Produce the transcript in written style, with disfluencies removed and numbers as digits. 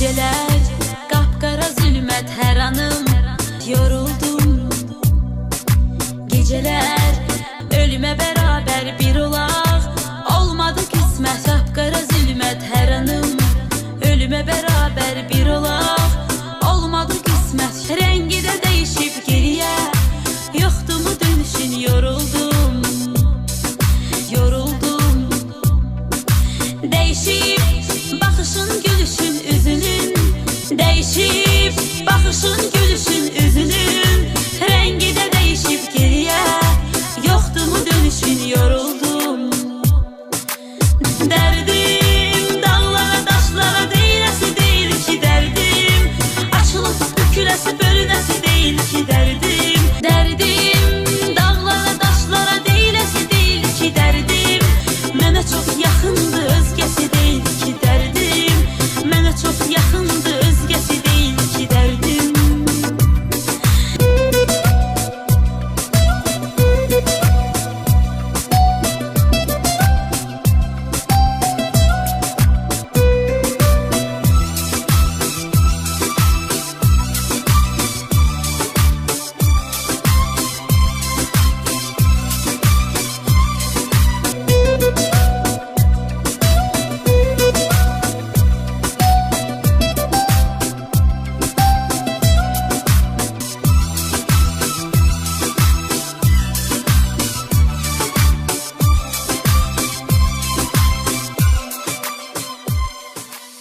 Geceler kapkara zülmət hər anım yoruldum. Geceler ölüme beraber bir olaq, olmadı qismət. Kapkara zülmət hər anım ölüme beraber bir olaq, olmadı qismət. Rengi de değişip geriye, yoktu mu dönüşün? Yoruldum, yoruldum. Değişip bakışın, gülüşün, üzünün, değişip bakışın,